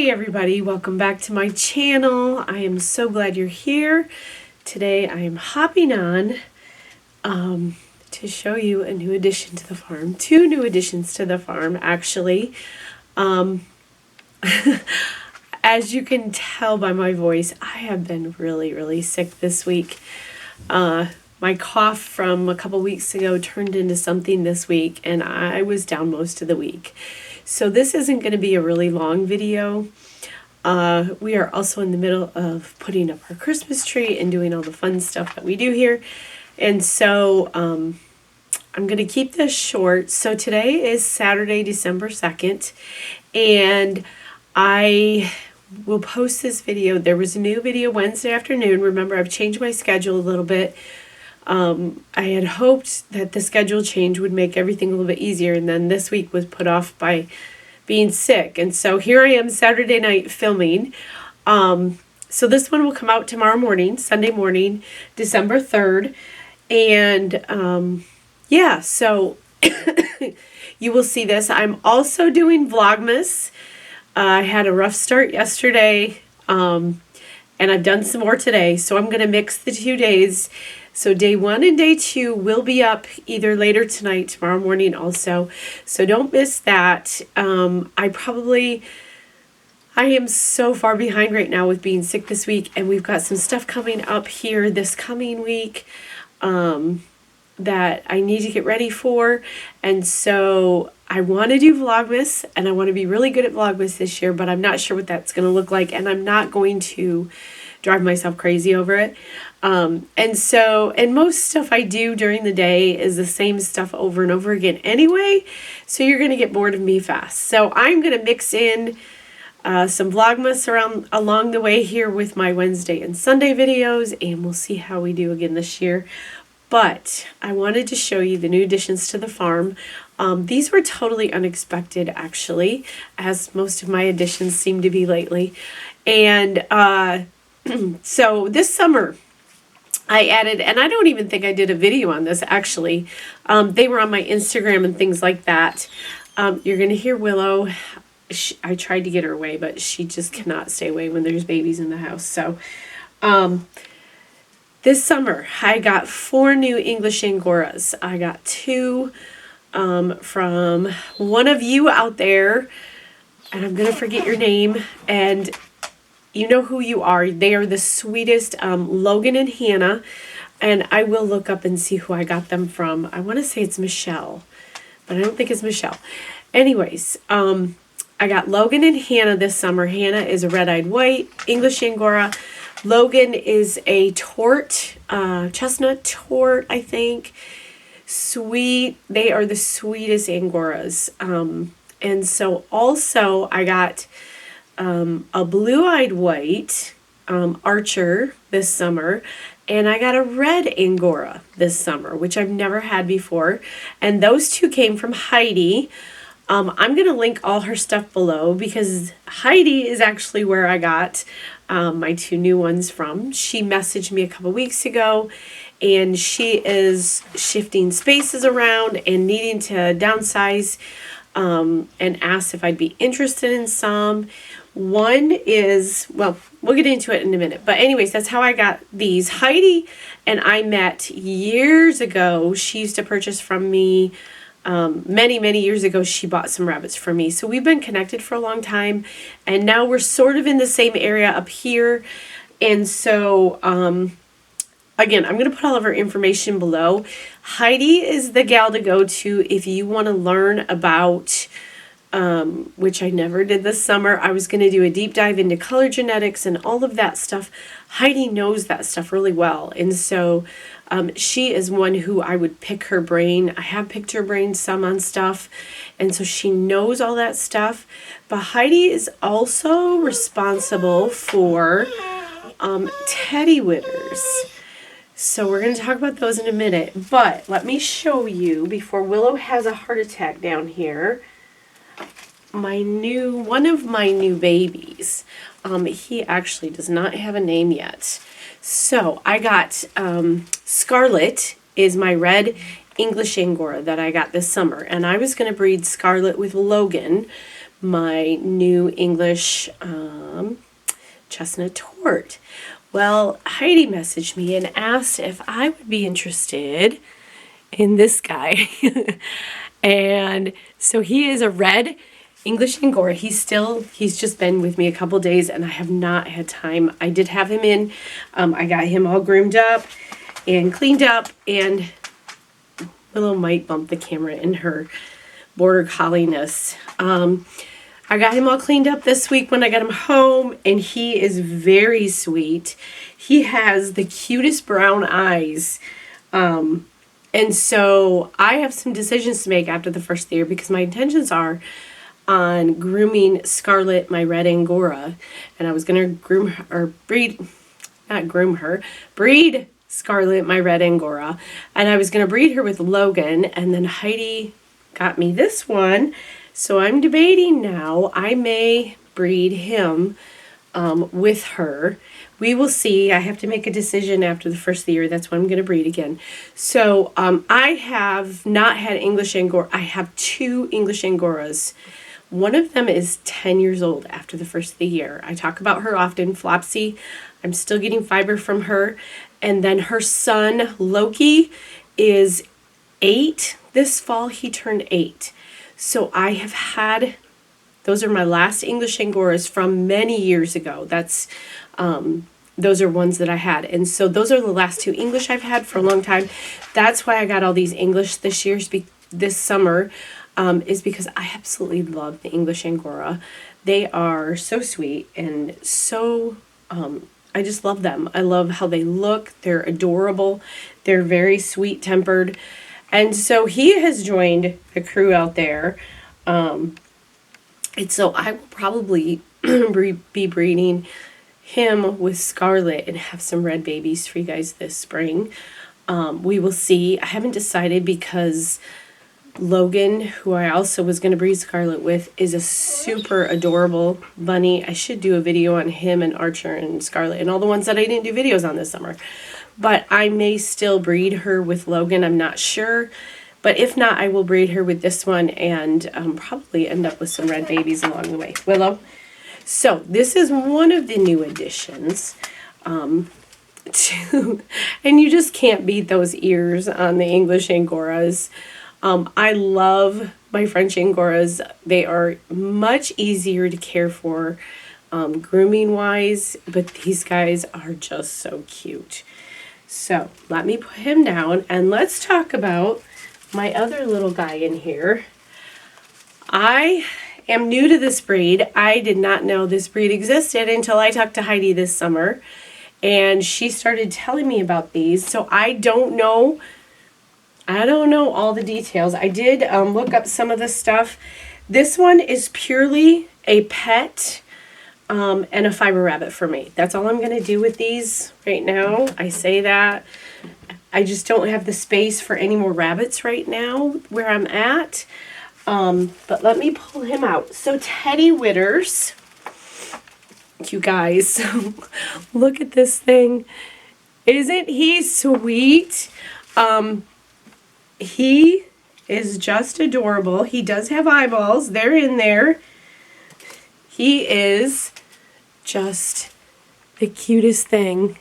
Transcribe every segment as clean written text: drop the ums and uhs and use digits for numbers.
Hey everybody, welcome back to my channel. I am so glad you're here. Today I am hopping on to show you a new addition to the farm. Two new additions to the farm, actually. As you can tell by my voice, I have been really sick this week. My cough from a couple weeks ago turned into something this week, and I was down most of the week. So this isn't going to be a really long video. We are also in the middle of putting up our Christmas tree and doing all the fun stuff that we do here. And so I'm going to keep this short. So today is Saturday, December 2nd, and I will post this video. There was a new video Wednesday afternoon. Remember, I've changed my schedule a little bit. I had hoped that the schedule change would make everything a little bit easier, and then this week was put off by being sick. And so here I am Saturday night filming. So this one will come out tomorrow morning, Sunday morning, December 3rd. And yeah, so you will see this. I'm also doing Vlogmas. I had a rough start yesterday, and I've done some more today. So I'm going to mix the 2 days. So day 1 and day 2 will be up either later tonight, tomorrow morning also. So don't miss that. I am so far behind right now with being sick this week, and we've got some stuff coming up here this coming week that I need to get ready for. And so I want to do Vlogmas, and I want to be really good at Vlogmas this year, but I'm not sure what that's going to look like, and I'm not going to drive myself crazy over it. And most stuff I do during the day is the same stuff over and over again anyway, so you're going to get bored of me fast. So I'm going to mix in some Vlogmas along the way here with my Wednesday and Sunday videos, and we'll see how we do again this year. But I wanted to show you the new additions to the farm. These were totally unexpected, actually, as most of my additions seem to be lately. And so this summer I added, and I don't even think I did a video on this actually. They were on my Instagram and things like that. You're going to hear Willow. I tried to get her away, but she just cannot stay away when there's babies in the house. So this summer I got 4 new English Angoras. I got 2 from one of you out there, and I'm going to forget your name, and you know who you are. They are the sweetest, Logan and Hannah, and I will look up and see who I got them from. I want to say it's Michelle, but I don't think it's Michelle. Anyways, I got Logan and Hannah this summer. Hannah is a red-eyed white English Angora. Logan is a tort, chestnut tort, I think. Sweet. They are the sweetest Angoras. And so also I got a blue-eyed white Archer this summer, and I got a red Angora this summer, which I've never had before, and those 2 came from Heidi. I'm going to link all her stuff below, because Heidi is actually where I got my 2 new ones from. She messaged me a couple weeks ago, and she is shifting spaces around and needing to downsize, and asked if I'd be interested in some. One is, well, we'll get into it in a minute. But anyways, that's how I got these. Heidi and I met years ago. She used to purchase from me many years ago. She bought some rabbits for me. So we've been connected for a long time. And now we're sort of in the same area up here. And so, again, I'm going to put all of her information below. Heidi is the gal to go to if you want to learn about, which I never did this summer. I was going to do a deep dive into color genetics and all of that stuff. Heidi knows that stuff really well. And so she is one who I would pick her brain. I have picked her brain some on stuff. And so she knows all that stuff. But Heidi is also responsible for Teddywidders. So we're going to talk about those in a minute. But let me show you, before Willow has a heart attack down here, one of my new babies. He actually does not have a name yet. So I got Scarlet is my red English Angora that I got this summer. And I was going to breed Scarlet with Logan, my new English chestnut tort. Well, Heidi messaged me and asked if I would be interested in this guy. And so he is a red English Angora. He's just been with me a couple days and I have not had time. I did have him in. I got him all groomed up and cleaned up, and Willow might bump the camera in her border collie-ness. I got him all cleaned up this week when I got him home, and he is very sweet. He has the cutest brown eyes. And so I have some decisions to make after the first of the year, because my intentions are on grooming Scarlet, my red Angora. And I was going to breed Scarlet, my red Angora. And I was going to breed her with Logan, and then Heidi got me this one. So I'm debating now. I may breed him with her. We will see. I have to make a decision after the first of the year. That's when I'm going to breed again. So I have not had English Angora. I have 2 English Angoras. One of them is 10 years old after the first of the year. I talk about her often, Flopsy. I'm still getting fiber from her. And then her son, Loki, is 8. This fall, he turned 8. So I have had, those are my last English Angoras from many years ago. Those are ones that I had. And so those are the last 2 English I've had for a long time. That's why I got all these English this summer, is because I absolutely love the English Angora. They are so sweet and so, I just love them. I love how they look. They're adorable. They're very sweet-tempered. And so he has joined the crew out there. And so I will probably be breeding him with Scarlet and have some red babies for you guys this spring. We will see. I haven't decided, because Logan, who I also was going to breed Scarlet with, is a super adorable bunny. I should do a video on him and Archer and Scarlet and all the ones that I didn't do videos on this summer. But I may still breed her with Logan. I'm not sure. But if not, I will breed her with this one and probably end up with some red babies along the way. Willow. So this is one of the new additions. And you just can't beat those ears on the English Angoras. I love my French Angoras. They are much easier to care for grooming wise, but these guys are just so cute. So let me put him down and let's talk about my other little guy in here. I am new to this breed. I did not know this breed existed until I talked to Heidi this summer, and she started telling me about these. So I don't know all the details. I did look up some of the stuff. This one is purely a pet and a fiber rabbit for me. That's all I'm going to do with these right now. I say that. I just don't have the space for any more rabbits right now where I'm at. But let me pull him out. So Teddywidders, you guys, look at this thing. Isn't he sweet? He is just adorable. He does have eyeballs. They're in there. He is just the cutest thing.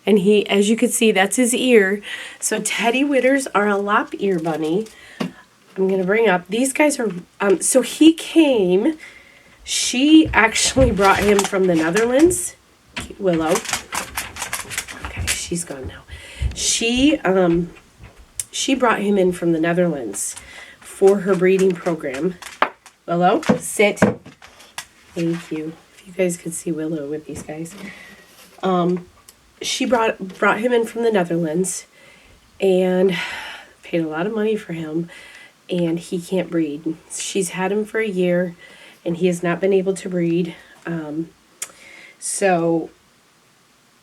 And he, as you can see, that's his ear. So Teddywidders are a lop ear bunny. I'm going to bring up, these guys are, so he came, she actually brought him from the Netherlands. Willow. Okay, she's gone now. She brought him in from the Netherlands for her breeding program. Willow, sit. Thank you. If you guys could see Willow with these guys. She brought him in from the Netherlands and paid a lot of money for him, and he can't breed. She's had him for a year and he has not been able to breed. So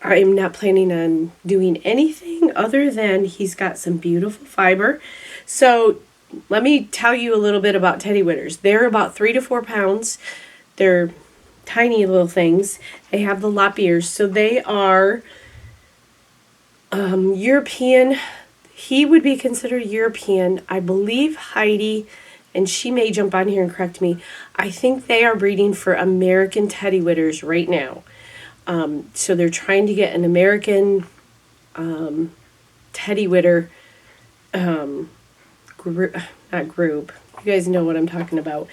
I'm not planning on doing anything other than he's got some beautiful fiber. So let me tell you a little bit about Teddywidders. They're about 3 to 4 pounds. They're tiny little things. They have the lop ears. So they are European. He would be considered European. I believe Heidi and she may jump on here and correct me, I think they are breeding for American Teddywidders right now. So they're trying to get an American Teddywidder not group. You guys know what I'm talking about.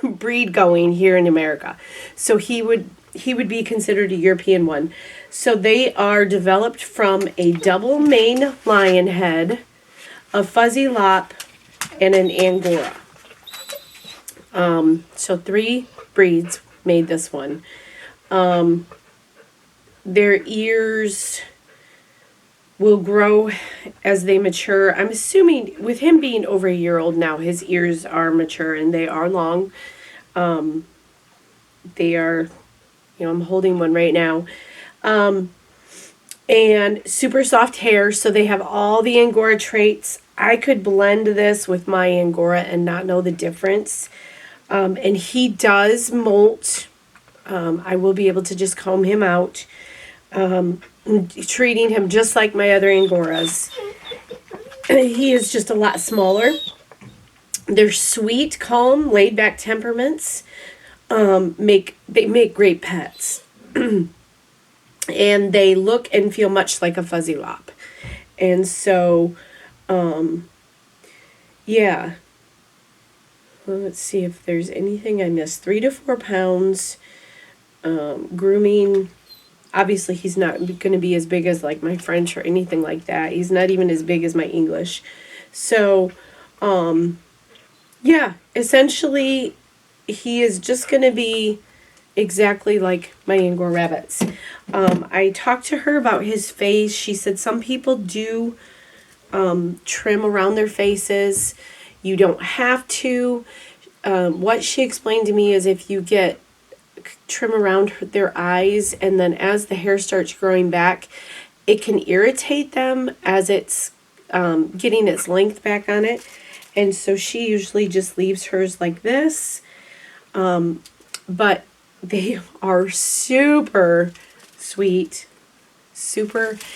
Breed going here in America. So he would be considered a European one. So they are developed from a double mane lion head, a fuzzy lop, and an Angora. So 3 breeds made this one. Their ears will grow as they mature. I'm assuming with him being over a year old now, his ears are mature and they are long. They are, I'm holding one right now. And super soft hair, so they have all the Angora traits. I could blend this with my Angora and not know the difference. And he does molt. I will be able to just comb him out. Treating him just like my other Angoras. He is just a lot smaller. They're sweet, calm, laid-back temperaments. They make great pets. And they look and feel much like a fuzzy lop. And so, yeah. Well, let's see if there's anything I missed. 3 to 4 pounds. Grooming. Obviously, he's not going to be as big as like my French or anything like that. He's not even as big as my English. So, yeah, essentially, he is just going to be exactly like my Angora rabbits. I talked to her about his face. She said some people do trim around their faces. You don't have to. What she explained to me is if you get trim around their eyes and then as the hair starts growing back, it can irritate them as it's getting its length back on it. And so she usually just leaves hers like this. But they are super sweet.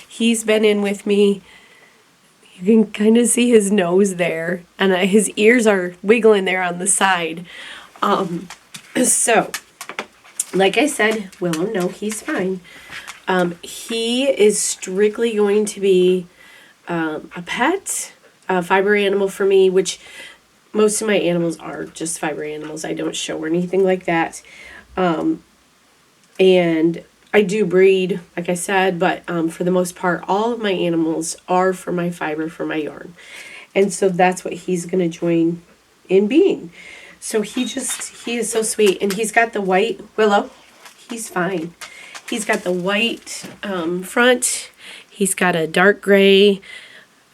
He's been in with me. You can kind of see his nose there. And his ears are wiggling there on the side. So, like I said, Willow, no, he's fine. He is strictly going to be a pet, a fiber animal for me, which most of my animals are just fiber animals. I don't show or anything like that. And I do breed, like I said, but for the most part, all of my animals are for my fiber, for my yarn. And so that's what he's going to join in being. So he is so sweet. And he's got the white, Willow, he's fine. He's got the white front. He's got a dark gray.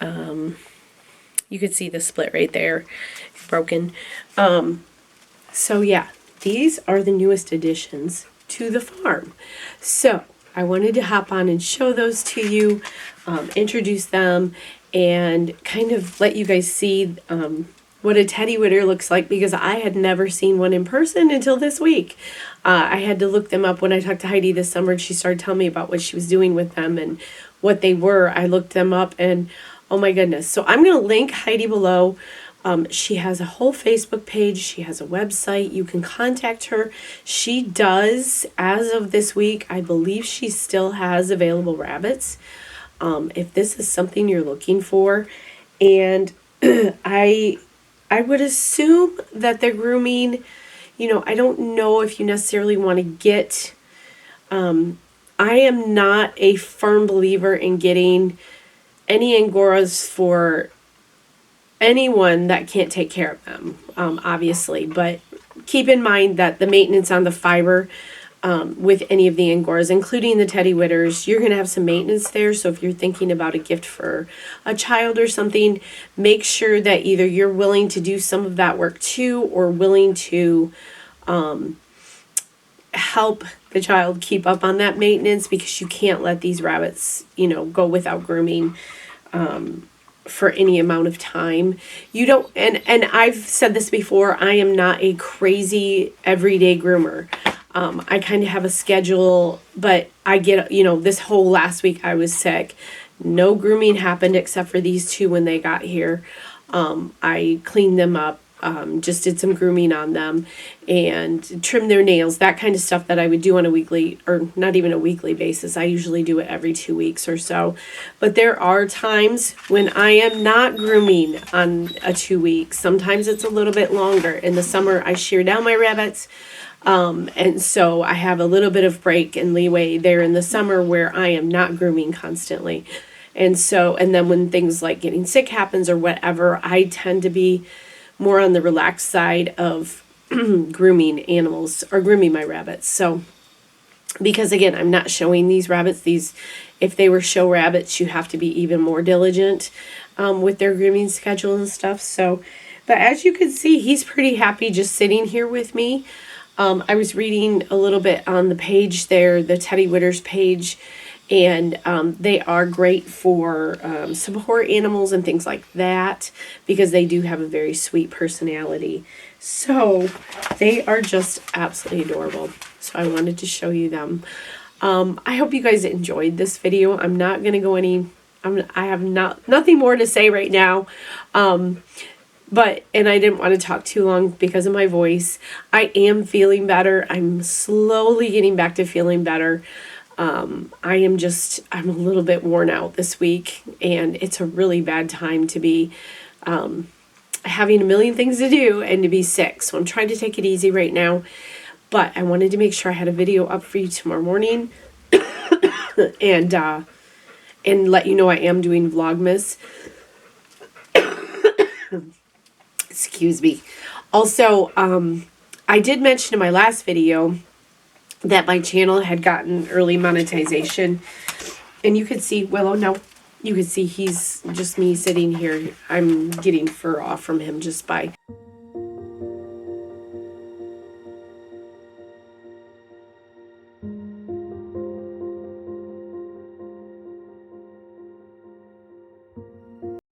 You can see the split right there. It's broken. So yeah, these are the newest additions to the farm. So I wanted to hop on and show those to you, introduce them, and kind of let you guys see what a Teddywidder looks like, because I had never seen one in person until this week. I had to look them up when I talked to Heidi this summer, and she started telling me about what she was doing with them and what they were. I looked them up, and oh my goodness. So I'm going to link Heidi below. She has a whole Facebook page. She has a website. You can contact her. She does, as of this week, I believe she still has available rabbits. If this is something you're looking for. And I would assume that they're grooming, I don't know if you necessarily want to get, I am not a firm believer in getting any Angoras for anyone that can't take care of them, obviously. But keep in mind that the maintenance on the fiber with any of the Angoras, including the Teddywidders, you're going to have some maintenance there. So if you're thinking about a gift for a child or something, make sure that either you're willing to do some of that work too, or willing to help the child keep up on that maintenance, because you can't let these rabbits, go without grooming for any amount of time. You don't, and I've said this before, I am not a crazy everyday groomer. I kind of have a schedule, but I get, this whole last week I was sick. No grooming happened except for these two when they got here. I cleaned them up, just did some grooming on them and trimmed their nails, that kind of stuff that I would do on a weekly, or not even a weekly basis. I usually do it every 2 weeks or so. But there are times when I am not grooming on a 2 weeks. Sometimes it's a little bit longer. In the summer, I shear down my rabbits. And so I have a little bit of break and leeway there in the summer where I am not grooming constantly. And so, and then when things like getting sick happens or whatever, I tend to be more on the relaxed side of grooming animals or grooming my rabbits. So, because again, I'm not showing these rabbits. If they were show rabbits, you have to be even more diligent with their grooming schedule and stuff. So, but as you can see, he's pretty happy just sitting here with me. I was reading a little bit on the page there, the Teddywidders page, and they are great for support animals and things like that because they do have a very sweet personality. So they are just absolutely adorable. So I wanted to show you them. I hope you guys enjoyed this video. I'm not going to go I have nothing more to say right now. And I didn't want to talk too long because of my voice. I am feeling better. I'm slowly getting back to feeling better. I'm a little bit worn out this week, and it's a really bad time to be having a million things to do and to be sick. So I'm trying to take it easy right now, but I wanted to make sure I had a video up for you tomorrow morning and let you know I am doing Vlogmas. Excuse me. Also, I did mention in my last video that my channel had gotten early monetization. And you could see Willow, no, you could see he's just me sitting here. I'm getting fur off from him just by